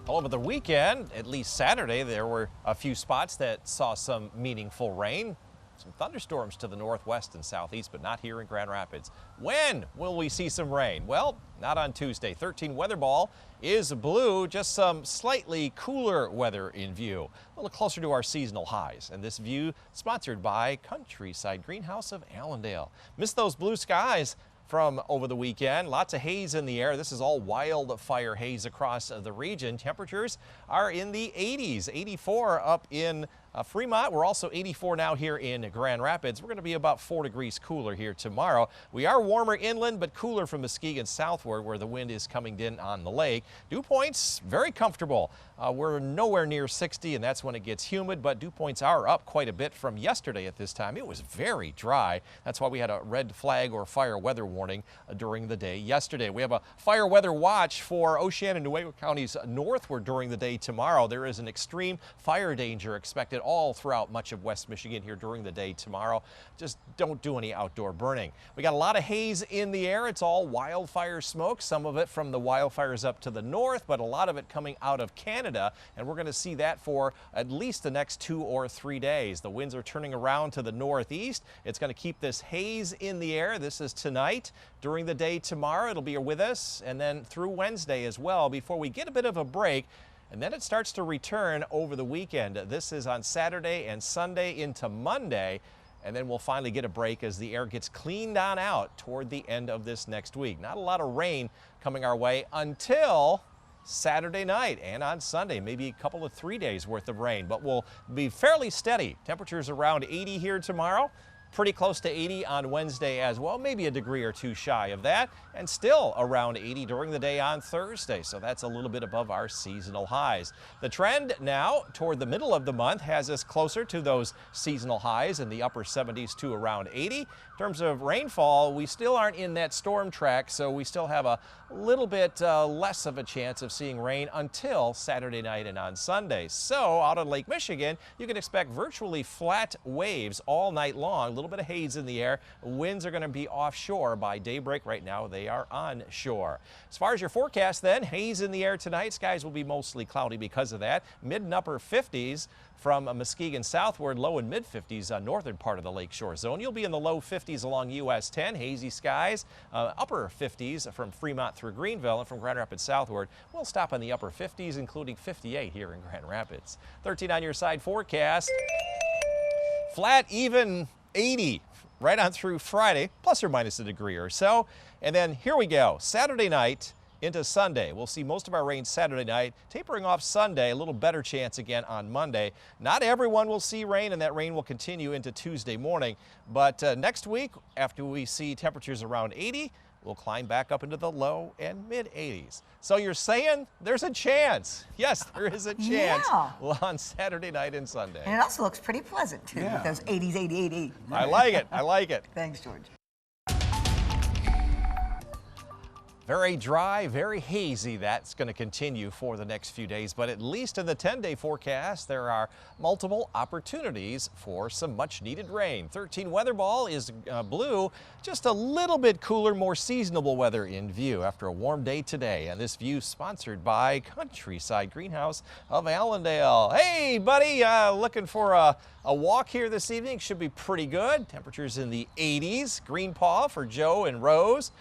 Over the weekend, at least Saturday, there were a few spots that saw some meaningful rain. Some thunderstorms to the northwest and southeast, but not here in Grand Rapids. When will we see some rain? Well, not on Tuesday. 13 weather ball is blue, just some slightly cooler weather in view. A little closer to our seasonal highs. And this view sponsored by Countryside Greenhouse of Allendale. Miss those blue skies from over the weekend. Lots of haze in the air. This is all wildfire haze across the region. Temperatures are in the 80s, 84 up in Fremont. We're also 84 now here in Grand Rapids. We're going to be about 4 degrees cooler here tomorrow. We are warmer inland, but cooler from Muskegon southward where the wind is coming in on the lake. Dew points, very comfortable. We're nowhere near 60, and that's when it gets humid, but dew points are up quite a bit from yesterday at this time. It was very dry. That's why we had a red flag or fire weather warning during the day yesterday. We have a fire weather watch for Oceana and Nuevo counties northward during the day tomorrow. There is an extreme fire danger expected all throughout much of West Michigan here during the day tomorrow. Just don't do any outdoor burning. We got a lot of haze in the air. It's all wildfire smoke, some of it from the wildfires up to the north, but a lot of it coming out of Canada, and we're going to see that for at least the next 2 or 3 days. The winds are turning around to the northeast. It's going to keep this haze in the air. This is tonight. During the day tomorrow, it'll be with us, and then through Wednesday as well before we get a bit of a break. And then it starts to return over the weekend. This is on Saturday and Sunday into Monday. And then we'll finally get a break as the air gets cleaned on out toward the end of this next week. Not a lot of rain coming our way until Saturday night and on Sunday, maybe a couple of 3 days worth of rain, but we'll be fairly steady. Temperatures around 80 here tomorrow. Pretty close to 80 on Wednesday as well, maybe a degree or two shy of that, and still around 80 during the day on Thursday, so that's a little bit above our seasonal highs. The trend now toward the middle of the month has us closer to those seasonal highs in the upper 70s to around 80. In terms of rainfall, we still aren't in that storm track, so we still have a little bit less of a chance of seeing rain until Saturday night and on Sunday. So out of Lake Michigan, you can expect virtually flat waves all night long. A little bit of haze in the air. Winds are going to be offshore by daybreak. Right now they are onshore. As far as your forecast then, haze in the air tonight. Skies will be mostly cloudy because of that. Mid and upper 50s from Muskegon southward, low and mid 50s on northern part of the lakeshore zone. You'll be in the low 50s along US 10, hazy skies, upper 50s from Fremont through Greenville, and from Grand Rapids southward. We'll stop in the upper 50s, including 58 here in Grand Rapids. 13 on your side forecast. Flat, even 80 right on through Friday, plus or minus a degree or so. And then here we go, Saturday night into Sunday. We'll see most of our rain Saturday night, tapering off Sunday, a little better chance again on Monday. Not everyone will see rain, and that rain will continue into Tuesday morning. But next week, after we see temperatures around 80, we'll climb back up into the low and mid 80s. So you're saying there's a chance? Yes, there is a chance on Saturday night and Sunday. And it also looks pretty pleasant too, with those 80s, 80, 80. I like it. I like it. Thanks, George. Very dry, very hazy. That's going to continue for the next few days, but at least in the 10-day forecast, there are multiple opportunities for some much-needed rain. 13 weather ball is blue, just a little bit cooler, more seasonable weather in view after a warm day today. And this view sponsored by Countryside Greenhouse of Allendale. Hey, buddy, looking for a walk here this evening. Should be pretty good. Temperatures in the 80s. Green paw for Joe and Rose.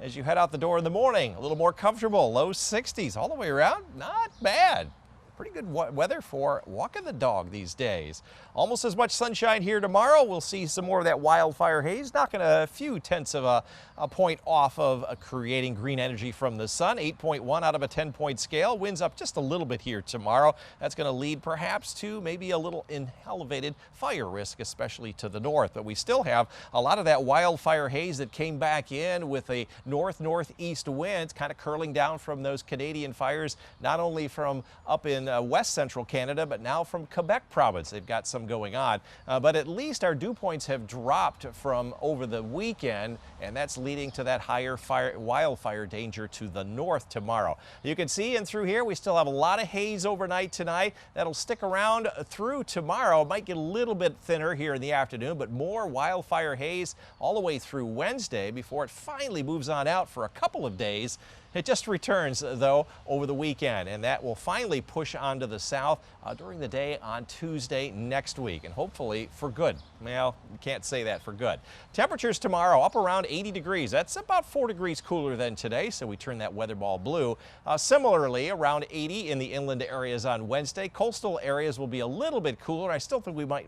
As you head out the door in the morning, a little more comfortable, low 60s all the way around, not bad. Pretty good weather for walking the dog these days. Almost as much sunshine here tomorrow. We'll see some more of that wildfire haze, knocking a few tenths of a point off of creating green energy from the sun. 8.1 out of a 10-point scale. Winds up just a little bit here tomorrow. That's going to lead perhaps to maybe a little elevated fire risk, especially to the north. But we still have a lot of that wildfire haze that came back in with a north-northeast wind kind of curling down from those Canadian fires, not only from up in west central Canada, but now from Quebec province. They've got some going on, but at least our dew points have dropped from over the weekend, and that's leading to that higher wildfire danger to the north tomorrow. You can see in through here we still have a lot of haze overnight tonight. That'll stick around through tomorrow. It might get a little bit thinner here in the afternoon, but more wildfire haze all the way through Wednesday before it finally moves on out for a couple of days It just returns, though, over the weekend, and that will finally push onto the south during the day on Tuesday next week, and hopefully for good. Well, you can't say that for good. Temperatures tomorrow up around 80 degrees. That's about 4 degrees cooler than today, so we turn that weather ball blue. Similarly, around 80 in the inland areas on Wednesday. Coastal areas will be a little bit cooler. I still think we might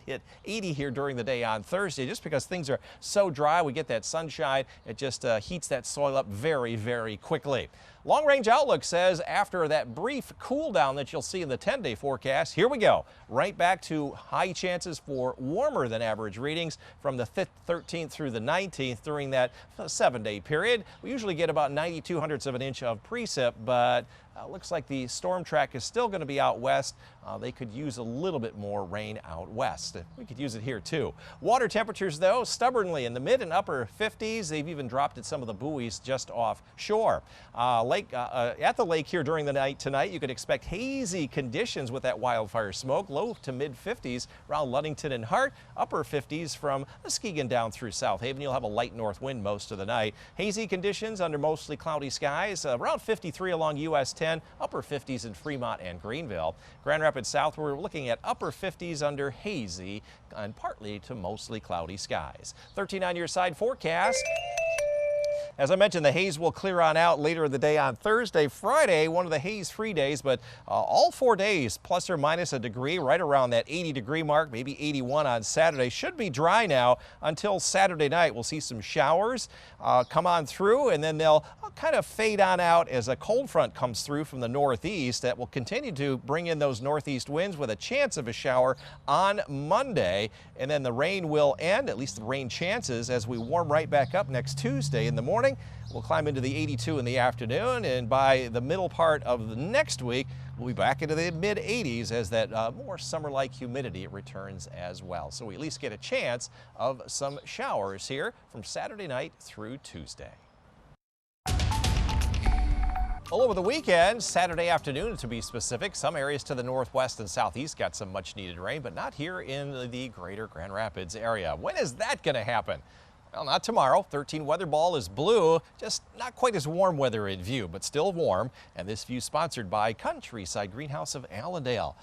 hit 80 here during the day on Thursday, just because things are so dry. We get that sunshine. It just heats that soil up very, very quickly. Long-range outlook says after that brief cool down that you'll see in the 10-day forecast, here we go. Right back to high chances for warmer than average readings from the 13th through the 19th during that 7-day period. We usually get about 92/100ths of an inch of precip, but looks like the storm track is still going to be out west. They could use a little bit more rain out west. We could use it here too. Water temperatures, though, stubbornly in the mid and upper 50s. They've even dropped at some of the buoys just offshore. At the lake here during the night tonight, you could expect hazy conditions with that wildfire smoke. Low to mid 50s around Ludington and Hart. Upper 50s from Muskegon down through South Haven. You'll have a light north wind most of the night. Hazy conditions under mostly cloudy skies. Around 53 along US 10. Upper 50s in Fremont and Greenville. Grand Rapids South, we're looking at upper 50s under hazy and partly to mostly cloudy skies. 13 on your side forecast. As I mentioned, the haze will clear on out later in the day on Thursday. Friday, one of the haze-free days, but all 4 days plus or minus a degree, right around that 80-degree mark, maybe 81 on Saturday. Should be dry now until Saturday night. We'll see some showers come on through, and then they'll kind of fade on out as a cold front comes through from the northeast that will continue to bring in those northeast winds with a chance of a shower on Monday. And then the rain will end, at least the rain chances, as we warm right back up next Tuesday in the morning. We'll climb into the 82 in the afternoon, and by the middle part of the next week, we'll be back into the mid 80s as that more summer-like humidity returns as well. So we at least get a chance of some showers here from Saturday night through Tuesday. All over the weekend, Saturday afternoon to be specific, some areas to the northwest and southeast got some much needed rain, but not here in the greater Grand Rapids area. When is that going to happen? Well, not tomorrow. 13 weather ball is blue, just not quite as warm weather in view, but still warm. And this view sponsored by Countryside Greenhouse of Allendale.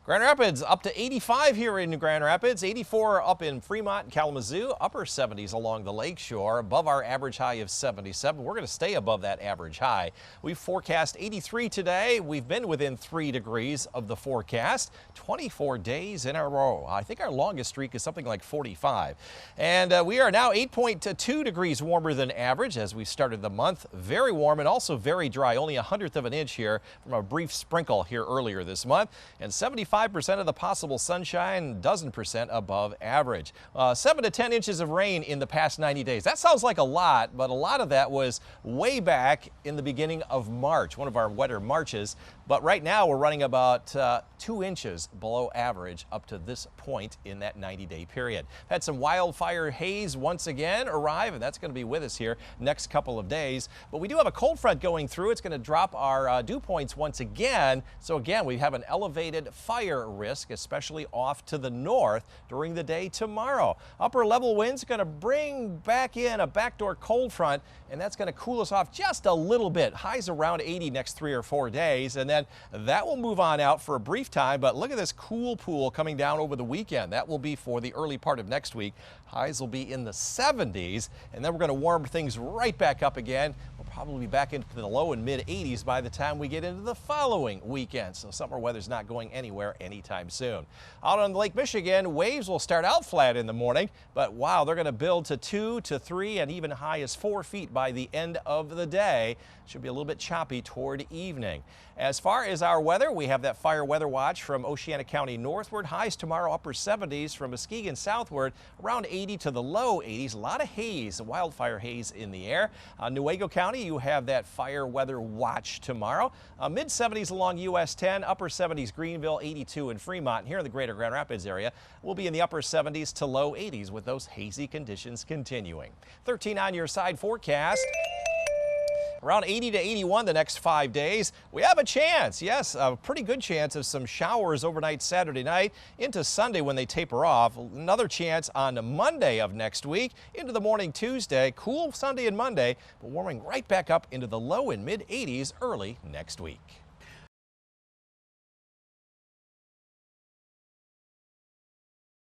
Grand Rapids up to 85 here in Grand Rapids, 84 up in Fremont and Kalamazoo, upper 70s along the lake shore, above our average high of 77. We're going to stay above that average high. We forecast 83 today. We've been within 3 degrees of the forecast 24 days in a row. I think our longest streak is something like 45. And we are now 8.2 degrees warmer than average as we started the month. Very warm and also very dry, only 1/100th of an inch here from a brief sprinkle here earlier this month. And 75% of the possible sunshine, dozen percent above average. 7 to 10 inches of rain in the past 90 days. That sounds like a lot, but a lot of that was way back in the beginning of March, one of our wetter Marches. But right now we're running about 2 inches below average up to this point in that 90-day period. Had some wildfire haze once again arrive, and that's going to be with us here next couple of days. But we do have a cold front going through. It's going to drop our dew points once again. So again, we have an elevated fire risk, especially off to the north during the day tomorrow. Upper level winds going to bring back in a backdoor cold front, and that's going to cool us off just a little bit. Highs around 80 next 3 or 4 days, and then that will move on out for a brief time. But look at this cool pool coming down over the weekend. That will be for the early part of next week. Highs will be in the 70s, and then we're going to warm things right back up again. We'll probably be back into the low and mid 80s by the time we get into the following weekend. So summer weather's not going anywhere anytime soon. Out on Lake Michigan, waves will start out flat in the morning, but wow, they're going to build to 2 to 3 and even high as 4 feet by the end of the day. Should be a little bit choppy toward evening. As far as our weather, we have that fire weather watch from Oceana County northward. Highs tomorrow upper 70s, from Muskegon southward around 80 to the low 80s. A lot of haze, wildfire haze in the air. Newaygo County, you have that fire weather watch tomorrow. Mid 70s along US 10, upper 70s Greenville, 82 in Fremont. Here in the greater Grand Rapids area, we'll be in the upper 70s to low 80s with those hazy conditions continuing. 13 on your side forecast. Around 80 to 81 the next 5 days. We have a chance, yes, a pretty good chance of some showers overnight Saturday night into Sunday when they taper off. Another chance on Monday of next week into the morning Tuesday. Cool Sunday and Monday, but warming right back up into the low and mid 80s early next week.